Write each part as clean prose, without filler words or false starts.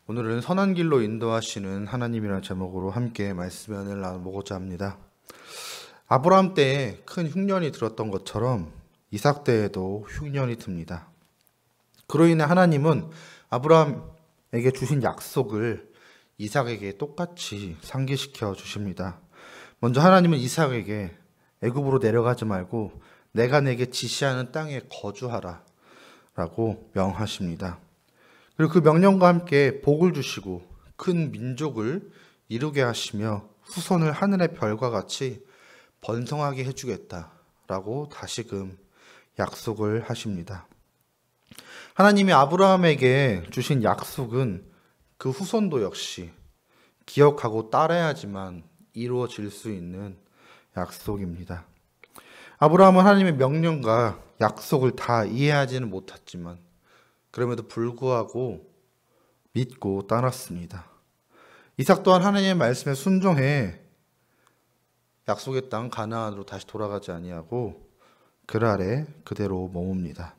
오늘은 선한 길로 인도하시는 하나님이라는 제목으로 함께 말씀을 나눠보고자 합니다. 아브라함 때에 큰 흉년이 들었던 것처럼 이삭 때에도 흉년이 듭니다. 그로 인해 하나님은 아브라함에게 주신 약속을 이삭에게 똑같이 상기시켜 주십니다. 먼저 하나님은 이삭에게 애굽으로 내려가지 말고 내가 내게 지시하는 땅에 거주하라 라고 명하십니다. 그리고 그 명령과 함께 복을 주시고 큰 민족을 이루게 하시며 후손을 하늘의 별과 같이 번성하게 해주겠다라고 다시금 약속을 하십니다. 하나님이 아브라함에게 주신 약속은 그 후손도 역시 기억하고 따라야지만 이루어질 수 있는 약속입니다. 아브라함은 하나님의 명령과 약속을 다 이해하지는 못했지만 그럼에도 불구하고 믿고 따랐습니다. 이삭 또한 하나님의 말씀에 순종해 약속의 땅 가나안으로 다시 돌아가지 아니하고 그 아래 그대로 머뭅니다.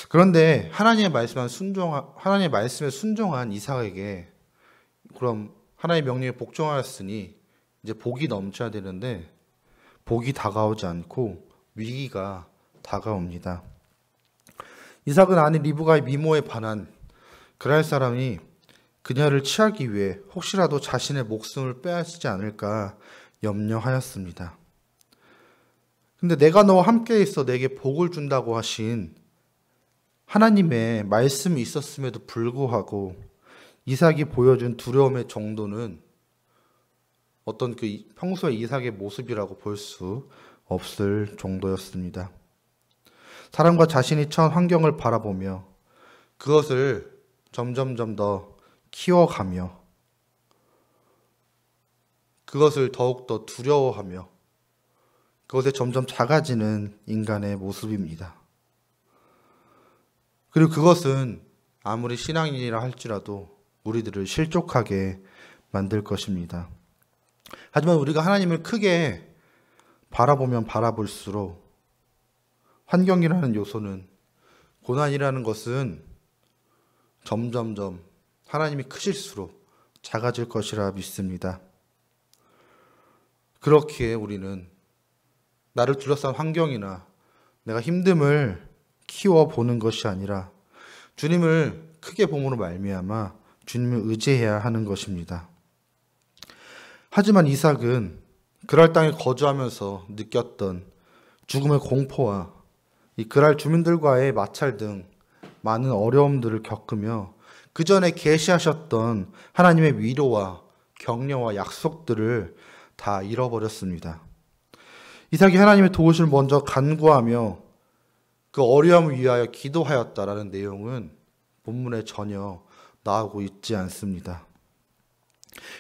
그런데 하나님의 말씀에 순종한 이삭에게 그럼 하나님의 명령에 복종하였으니 이제 복이 넘쳐야 되는데 복이 다가오지 않고 위기가 다가옵니다. 이삭은 아내 리브가의 미모에 반한 그랄 사람이 그녀를 취하기 위해 혹시라도 자신의 목숨을 빼앗지 않을까 염려하였습니다. 근데 내가 너와 함께 있어 내게 복을 준다고 하신 하나님의 말씀이 있었음에도 불구하고 이삭이 보여준 두려움의 정도는 어떤 그 평소의 이삭의 모습이라고 볼 수 없을 정도였습니다. 사람과 자신이 처한 환경을 바라보며 그것을 점점점 더 키워가며 그것을 더욱더 두려워하며 그것에 점점 작아지는 인간의 모습입니다. 그리고 그것은 아무리 신앙인이라 할지라도 우리들을 실족하게 만들 것입니다. 하지만 우리가 하나님을 크게 바라보면 바라볼수록 환경이라는 요소는, 고난이라는 것은 점점점 하나님이 크실수록 작아질 것이라 믿습니다. 그렇기에 우리는 나를 둘러싼 환경이나 내가 힘듦을 키워보는 것이 아니라 주님을 크게 봄으로 말미암아 주님을 의지해야 하는 것입니다. 하지만 이삭은 그랄 땅에 거주하면서 느꼈던 죽음의 공포와 이 그랄 주민들과의 마찰 등 많은 어려움들을 겪으며 그 전에 계시하셨던 하나님의 위로와 격려와 약속들을 다 잃어버렸습니다. 이삭이 하나님의 도우심을 먼저 간구하며 그 어려움을 위하여 기도하였다라는 내용은 본문에 전혀 나오고 있지 않습니다.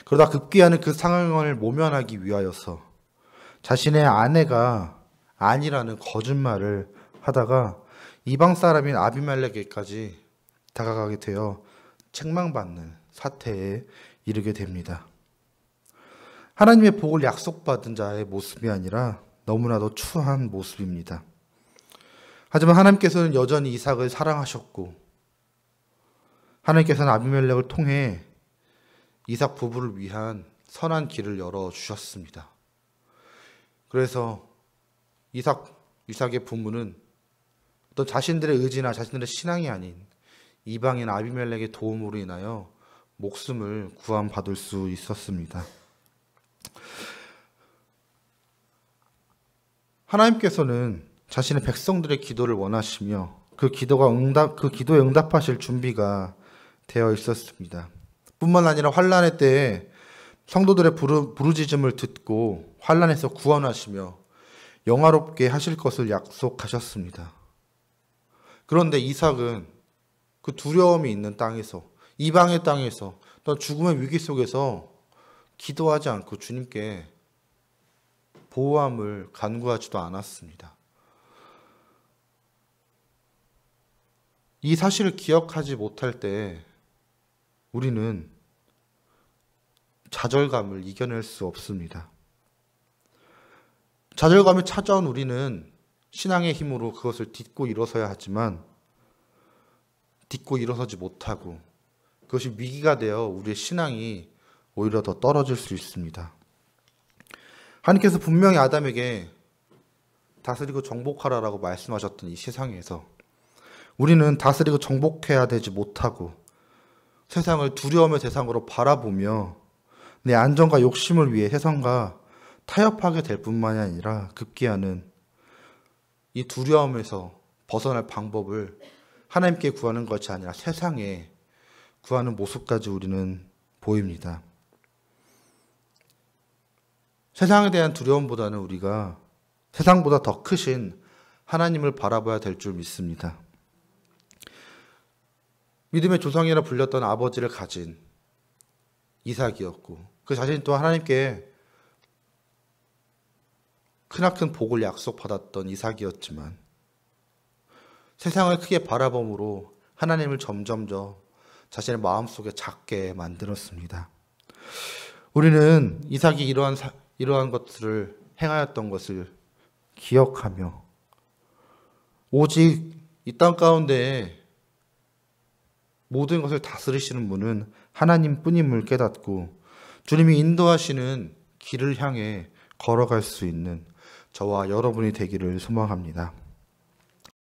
그러다 급기야는 그 상황을 모면하기 위하여서 자신의 아내가 아니라는 거짓말을 하다가 이방 사람인 아비멜렉에게까지 다가가게 되어 책망받는 사태에 이르게 됩니다. 하나님의 복을 약속받은 자의 모습이 아니라 너무나도 추한 모습입니다. 하지만 하나님께서는 여전히 이삭을 사랑하셨고 하나님께서는 아비멜렉을 통해 이삭 부부를 위한 선한 길을 열어주셨습니다. 그래서 이삭의 부모는 어떤 자신들의 의지나 자신들의 신앙이 아닌 이방인 아비멜렉의 도움으로 인하여 목숨을 구원받을 수 있었습니다. 하나님께서는 자신의 백성들의 기도를 원하시며 그 기도에 응답하실 준비가 되어 있었습니다. 뿐만 아니라 환난의 때에 성도들의 부르짖음을 듣고 환난에서 구원하시며 영화롭게 하실 것을 약속하셨습니다. 그런데 이삭은 그 두려움이 있는 땅에서, 이방의 땅에서, 또 죽음의 위기 속에서 기도하지 않고 주님께 보호함을 간구하지도 않았습니다. 이 사실을 기억하지 못할 때 우리는 좌절감을 이겨낼 수 없습니다. 좌절감이 찾아온 우리는 신앙의 힘으로 그것을 딛고 일어서야 하지만 딛고 일어서지 못하고 그것이 위기가 되어 우리의 신앙이 오히려 더 떨어질 수 있습니다. 하나님께서 분명히 아담에게 다스리고 정복하라라고 말씀하셨던 이 세상에서 우리는 다스리고 정복해야 되지 못하고 세상을 두려움의 대상으로 바라보며 내 안정과 욕심을 위해 세상과 타협하게 될 뿐만이 아니라 급기야는 이 두려움에서 벗어날 방법을 하나님께 구하는 것이 아니라 세상에 구하는 모습까지 우리는 보입니다. 세상에 대한 두려움보다는 우리가 세상보다 더 크신 하나님을 바라봐야 될 줄 믿습니다. 믿음의 조상이라 불렸던 아버지를 가진 이삭이었고 그 자신 또한 하나님께 크나큰 복을 약속받았던 이삭이었지만 세상을 크게 바라봄으로 하나님을 점점 더 자신의 마음속에 작게 만들었습니다. 우리는 이삭이 이러한 것들을 행하였던 것을 기억하며 오직 이 땅 가운데 모든 것을 다스리시는 분은 하나님뿐임을 깨닫고 주님이 인도하시는 길을 향해 걸어갈 수 있는 저와 여러분이 되기를 소망합니다.